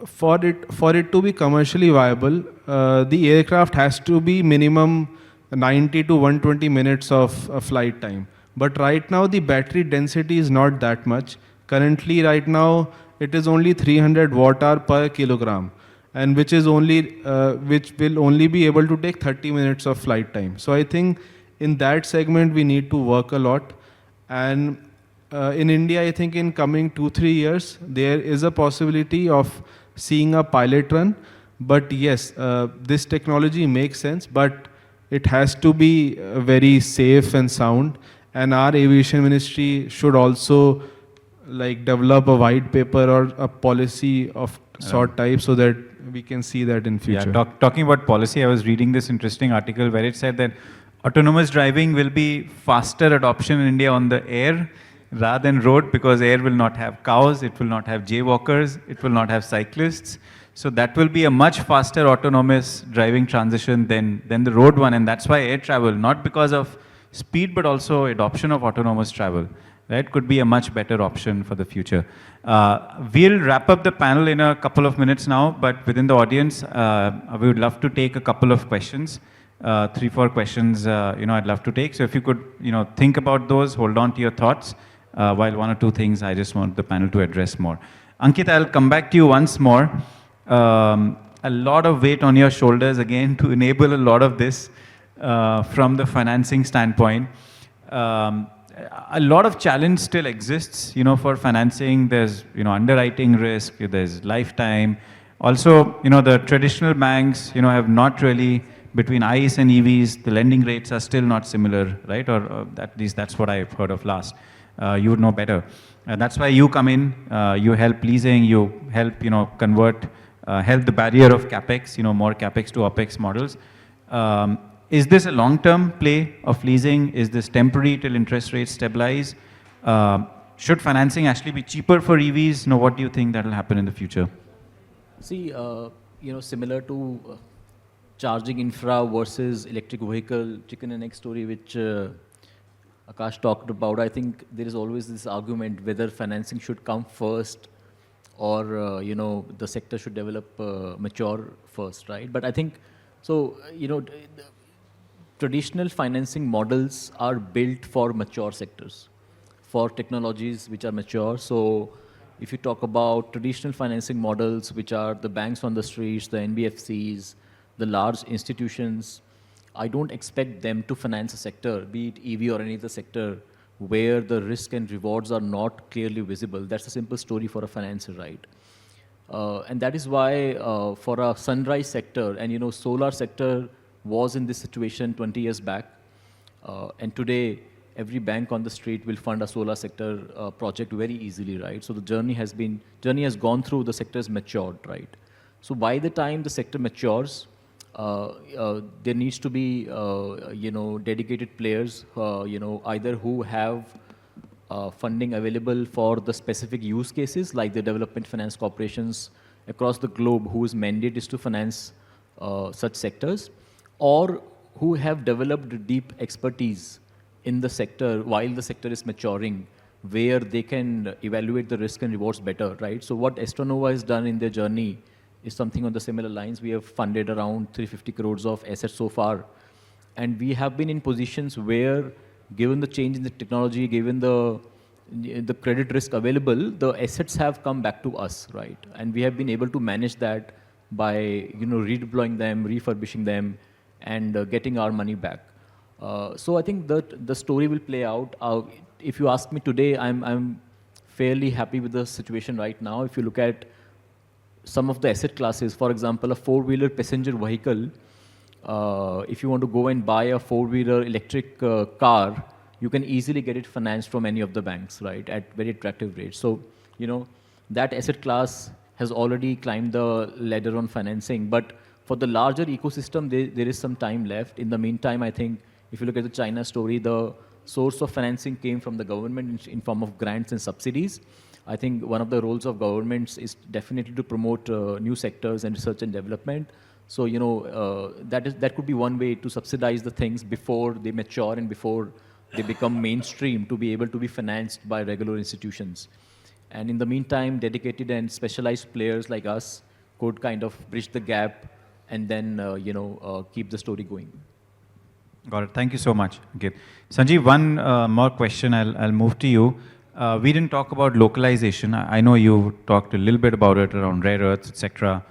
Speaker 3: for it to be commercially viable, the aircraft has to be minimum 90 to 120 minutes of flight time. But right now, the battery density is not that much. Currently, right now, it is only 300 watt-hour per kilogram, and which will only be able to take 30 minutes of flight time. So I think in that segment, we need to work a lot. And in India, I think in coming 2-3 years, there is a possibility of seeing a pilot run. But yes, this technology makes sense, but it has to be very safe and sound. And our aviation ministry should also develop a white paper or a policy of sort type so that we can see that in future.
Speaker 2: Yeah, talking about policy, I was reading this interesting article where it said that autonomous driving will be faster adoption in India on the air rather than road, because air will not have cows, it will not have jaywalkers, it will not have cyclists. So that will be a much faster autonomous driving transition than the road one, and that's why air travel, not because of speed, but also adoption of autonomous travel, right, could be a much better option for the future. We'll wrap up the panel in a couple of minutes now, but within the audience, we would love to take a couple of questions, 3-4 questions, I'd love to take. So if you could, think about those, hold on to your thoughts, while 1 or 2 things I just want the panel to address more. Ankit, I'll come back to you once more. A lot of weight on your shoulders again to enable a lot of this from the financing standpoint. A lot of challenge still exists, for financing. There's, underwriting risk, there's lifetime. Also, the traditional banks, have not really, between ICE and EVs, the lending rates are still not similar, right? Or at least that's what I've heard of last. You would know better. That's why you come in, you help leasing, you help, convert, help the barrier of Capex, more Capex to OPEX models. Is this a long-term play of leasing? Is this temporary till interest rates stabilize? Should financing actually be cheaper for EVs? What do you think that will happen in the future?
Speaker 4: See, similar to charging infra versus electric vehicle, chicken and egg story, which Akash talked about, I think there is always this argument whether financing should come first or the sector should develop mature first, right? But I think so. Traditional financing models are built for mature sectors, for technologies which are mature. So if you talk about traditional financing models, which are the banks on the streets, the NBFCs, the large institutions, I don't expect them to finance a sector, be it EV or any other sector, where the risk and rewards are not clearly visible. That's a simple story for a financer, right? And that is why for a sunrise sector, and solar sector was in this situation 20 years back, and today every bank on the street will fund a solar sector project very easily, right? So the journey has gone through, the sector has matured, right? So by the time the sector matures, there needs to be dedicated players, either who have funding available for the specific use cases, like the development finance corporations across the globe, whose mandate is to finance such sectors, or who have developed deep expertise in the sector while the sector is maturing, where they can evaluate the risk and rewards better, right? So what Astranova has done in their journey is something on the similar lines. We have funded around 350 crores of assets so far. And we have been in positions where, given the change in the technology, given the credit risk available, the assets have come back to us, right? And we have been able to manage that by redeploying them, refurbishing them, and getting our money back. So I think that the story will play out. If you ask me today, I'm fairly happy with the situation right now. If you look at some of the asset classes, for example, a four-wheeler passenger vehicle, if you want to go and buy a four-wheeler electric car, you can easily get it financed from any of the banks, right, at very attractive rates. So, that asset class has already climbed the ladder on financing. But for the larger ecosystem, there is some time left. In the meantime, I think if you look at the China story, the source of financing came from the government in form of grants and subsidies. I think one of the roles of governments is definitely to promote new sectors and research and development. So, that could be one way to subsidize the things before they mature and before they become mainstream, to be able to be financed by regular institutions. And in the meantime, dedicated and specialized players like us could kind of bridge the gap and then, keep the story going.
Speaker 2: Got it. Thank you so much. Okay. Sanjeev, one more question. I'll move to you. We didn't talk about localization. I know you talked a little bit about it around rare earths, etc.,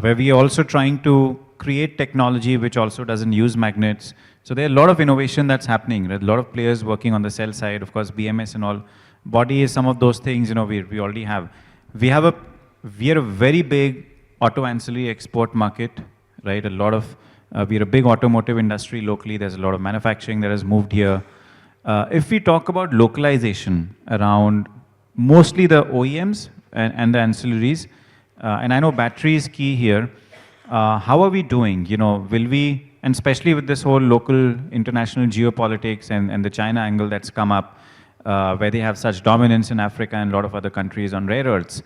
Speaker 2: where we are also trying to create technology which also doesn't use magnets. So there are a lot of innovation that's happening. There are a lot of players working on the cell side, of course, BMS and all. Body is some of those things, we already have. We are a very big auto ancillary export market, right? We're a big automotive industry locally. There's a lot of manufacturing that has moved here. If we talk about localization around mostly the OEMs and the ancillaries, and I know battery is key here, how are we doing? Will we, and especially with this whole local international geopolitics and the China angle that's come up, where they have such dominance in Africa and a lot of other countries on rare earths,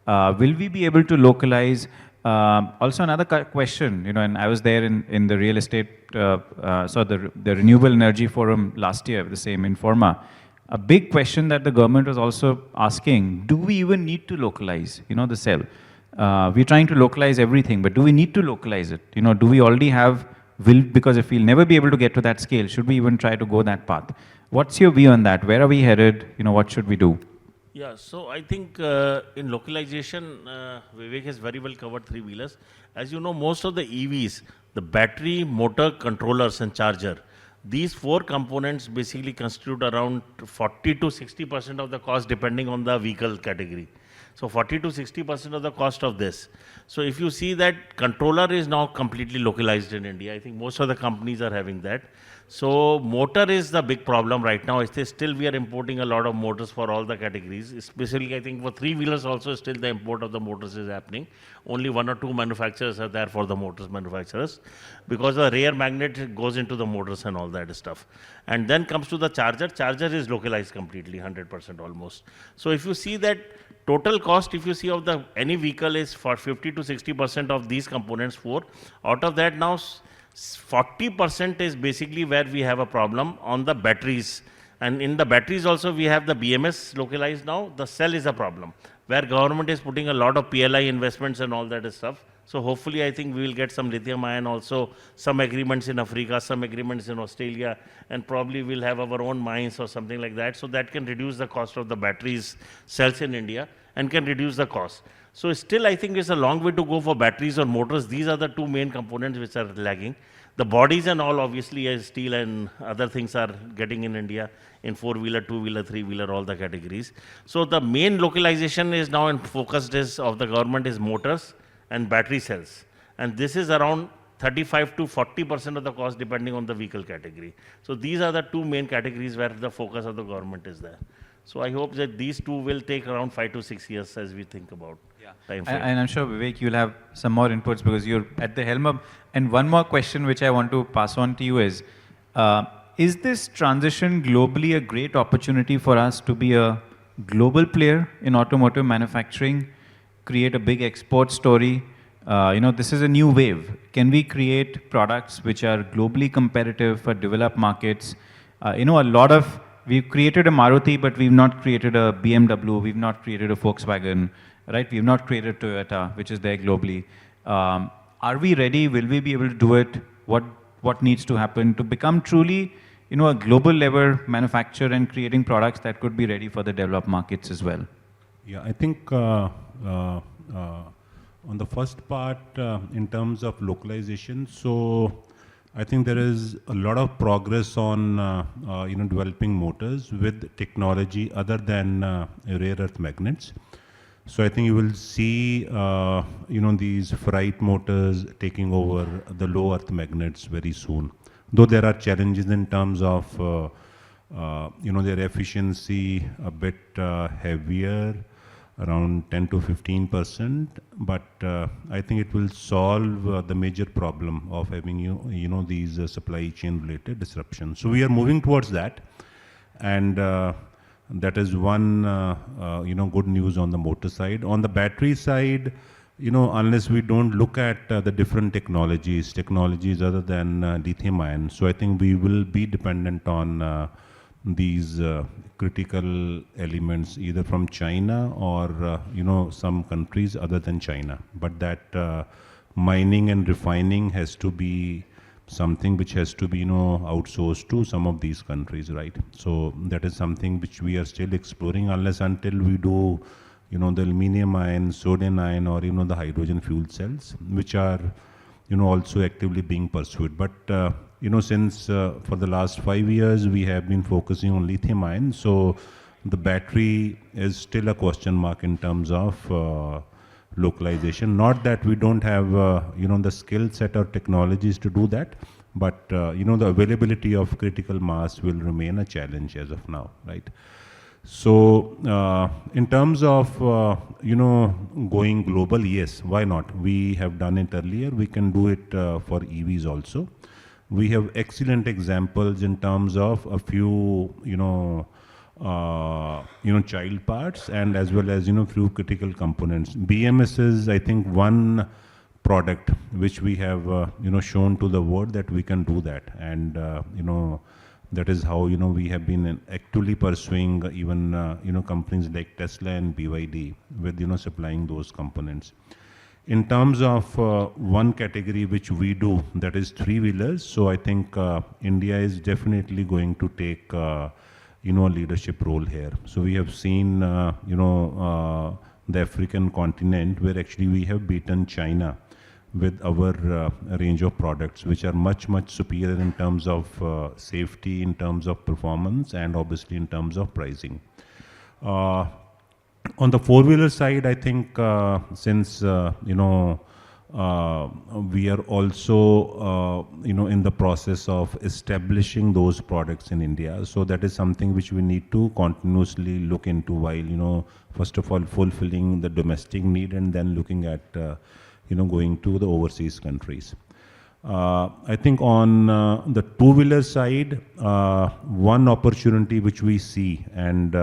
Speaker 2: will we be able to localize? Also another question, and I was there in the real estate, the Renewable Energy Forum last year, the same Informa. A big question that the government was also asking, do we even need to localize, the cell? We're trying to localize everything, but do we need to localize it? Do we already have, because if we'll never be able to get to that scale, should we even try to go that path? What's your view on that? Where are we headed? What should we do?
Speaker 5: Yeah, so I think in localization, Vivek has very well covered three-wheelers. As you know, most of the EVs, the battery, motor, controllers and charger, these four components basically constitute around 40 to 60% of the cost depending on the vehicle category. So 40 to 60% of the cost of this. So if you see that controller is now completely localized in India, I think most of the companies are having that. So motor is the big problem right now. Still we are importing a lot of motors for all the categories. Especially I think for three-wheelers also still the import of the motors is happening. Only one or two manufacturers are there for the motors manufacturers. Because the rare magnet goes into the motors and all that stuff. And then comes to the charger. Charger is localized completely, 100% almost. So if you see that total cost, if you see of any vehicle is for 50 to 60% of these components, four. Out of that now, 40% is basically where we have a problem on the batteries. And in the batteries also we have the BMS localized now. The cell is a problem, where government is putting a lot of PLI investments and all that stuff. So hopefully, I think we will get some lithium ion also, some agreements in Africa, some agreements in Australia, and probably we'll have our own mines or something like that. So that can reduce the cost of the batteries cells in India and can reduce the cost. So still, I think it's a long way to go for batteries or motors. These are the two main components which are lagging. The bodies and all, obviously, as steel and other things are getting in India in four-wheeler, two-wheeler, three-wheeler, all the categories. So the main localization is now and focused is of the government is motors and battery cells. And this is around 35 to 40% of the cost depending on the vehicle category. So these are the two main categories where the focus of the government is there. So I hope that these two will take around 5 to 6 years as we think about time frame.
Speaker 2: And I'm sure, Vivek, you'll have some more inputs because you're at the helm of... And one more question which I want to pass on to you is this transition globally a great opportunity for us to be a global player in automotive manufacturing, create a big export story? This is a new wave. Can we create products which are globally competitive for developed markets? We've created a Maruti, but we've not created a BMW, we've not created a Volkswagen, right? We've not created Toyota, which is there globally. Are we ready? Will we be able to do it? What needs to happen to become truly, a global level manufacturer and creating products that could be ready for the developed markets as well?
Speaker 6: Yeah, I think on the first part, in terms of localization, so I think there is a lot of progress on developing motors with technology other than rare earth magnets. So I think you will see these freight motors taking over the low earth magnets very soon. Though there are challenges in terms of their efficiency a bit heavier, around 10 to 15%, but I think it will solve the major problem of having these supply chain related disruptions. So we are moving towards that, and that is one good news on the motor side. On the battery side, unless we don't look at the different technologies other than lithium ion, so I think we will be dependent on these critical elements either from China or some countries other than China. But that mining and refining has to be something which has to be outsourced to some of these countries, right? So that is something which we are still exploring until we do the aluminum ion, sodium ion, or the hydrogen fuel cells, which are also actively being pursued. But since for the last 5 years we have been focusing on lithium ion, so the battery is still a question mark in terms of localization. Not that we don't have the skill set or technologies to do that, but the availability of critical mass will remain a challenge as of now, right? So in terms of going global, yes, why not? We have done it earlier. We can do it for EVs also. We have excellent examples in terms of a few child parts and as well as few critical components. BMS is, I think, one product which we have shown to the world that we can do that, and that is how we have been actively pursuing even companies like Tesla and BYD with supplying those components. In terms of one category which we do, that is three-wheelers. So I think India is definitely going to take a leadership role here. So we have seen the African continent where actually we have beaten China with our range of products, which are much superior in terms of safety, in terms of performance, and obviously in terms of pricing. On the four-wheeler side, I think since we are also in the process of establishing those products in India, so that is something which we need to continuously look into while first of all fulfilling the domestic need and then looking at going to the overseas countries. I think on the two-wheeler side, one opportunity which we see and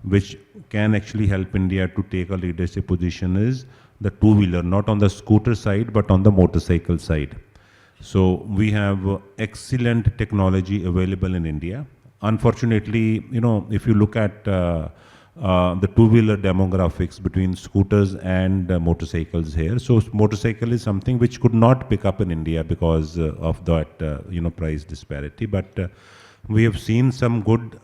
Speaker 6: which can actually help India to take a leadership position is the two-wheeler, not on the scooter side, but on the motorcycle side. So we have excellent technology available in India. Unfortunately, if you look at the two-wheeler demographics between scooters and motorcycles here. So motorcycle is something which could not pick up in India because of that price disparity. But we have seen some good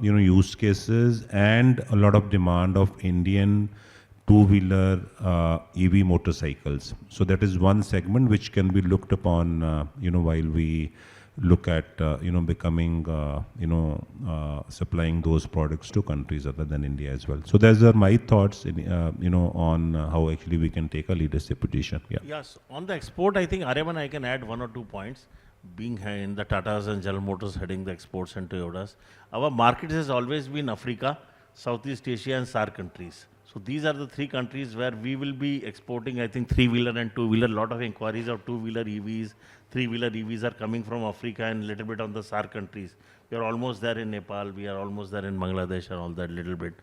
Speaker 6: use cases and a lot of demand of Indian two-wheeler EV motorcycles. So that is one segment which can be looked upon while we look at becoming supplying those products to countries other than India as well. So those are my thoughts on how actually we can take a leadership position. Yeah.
Speaker 5: Yes, on the export, I think Aryaman, I can add 1 or 2 points. Being in the Tatas and General Motors heading the exports and Toyotas, our market has always been Africa, Southeast Asia and SAARC countries. So these are the 3 countries where we will be exporting, I think, 3-wheeler and 2-wheeler. Lot of inquiries of 2-wheeler EVs, 3-wheeler EVs are coming from Africa and a little bit on the SAARC countries. We are almost there in Nepal, we are almost there in Bangladesh and all that little bit.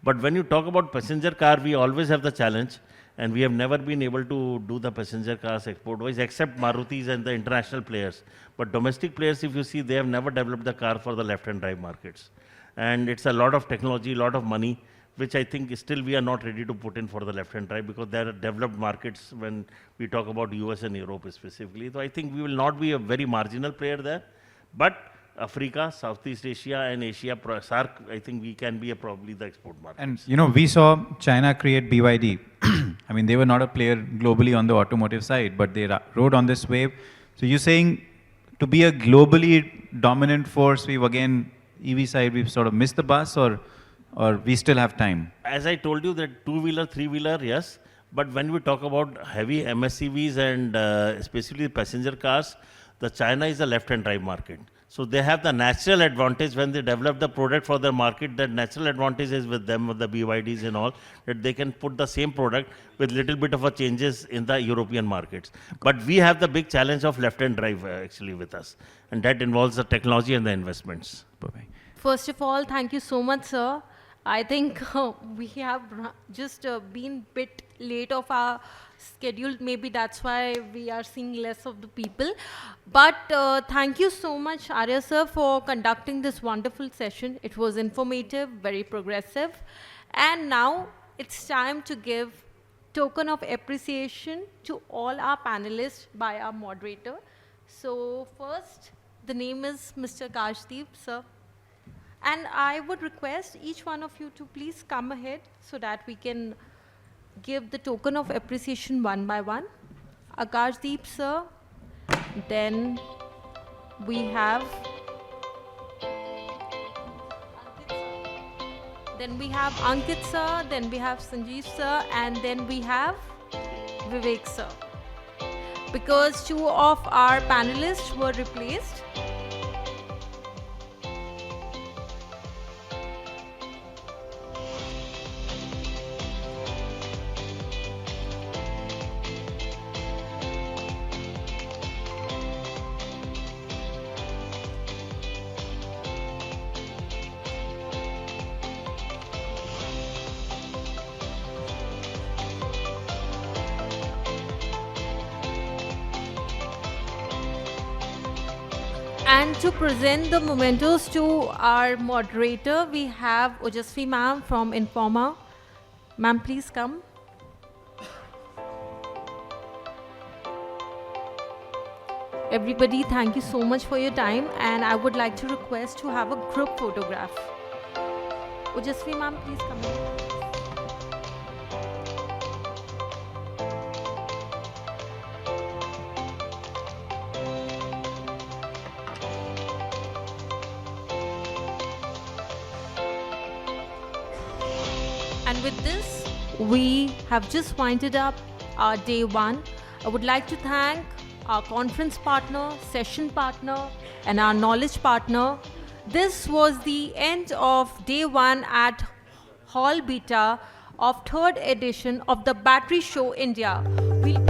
Speaker 5: But when you talk about passenger car, we always have the challenge, and we have never been able to do the passenger cars export-wise, except Maruti's and the international players. But domestic players, if you see, they have never developed the car for the left-hand drive markets. And it's a lot of technology, a lot of money, which I think still we are not ready to put in for the left-hand drive, because there are developed markets when we talk about US and Europe specifically. So I think we will not be a very marginal player there. But Africa, Southeast Asia and Asia, SAARC, I think we can be probably the export market.
Speaker 2: And we saw China create BYD. I mean, they were not a player globally on the automotive side, but they rode on this wave. So you're saying to be a globally dominant force, we've again, EV side, we've sort of missed the bus, or we still have time?
Speaker 5: As I told you, that 2-wheeler, 3-wheeler, yes. But when we talk about heavy MSCVs and especially passenger cars, the China is a left-hand drive market. So they have the natural advantage when they develop the product for their market. That natural advantage is with them, with the BYDs and all, that they can put the same product with little bit of a changes in the European markets. But we have the big challenge of left-hand drive actually with us, and that involves the technology and the investments.
Speaker 2: Bye-bye.
Speaker 1: First of all, thank you so much, sir. I think we have just been bit late of our schedule. Maybe that's why we are seeing less of the people. But thank you so much, Arya sir, for conducting this wonderful session. It was informative, very progressive. And now it's time to give token of appreciation to all our panelists by our moderator. So first, the name is Mr. Kashdeep, sir. And I would request each one of you to please come ahead so that we can give the token of appreciation one by one. Akashdeep sir, then we have Ankit sir, then we have Sanjeev sir, and then we have Vivek sir. Because 2 of our panelists were replaced. And to present the mementos to our moderator, we have Ojasvi ma'am from Informa. Ma'am, please come. Everybody, thank you so much for your time, and I would like to request to have a group photograph. Ojasvi ma'am, please come in. And with this, we have just winded up our day 1. I would like to thank our conference partner, session partner, and our knowledge partner. This was the end of day 1 at Hall Beta of 3rd edition of the Battery Show India. We'll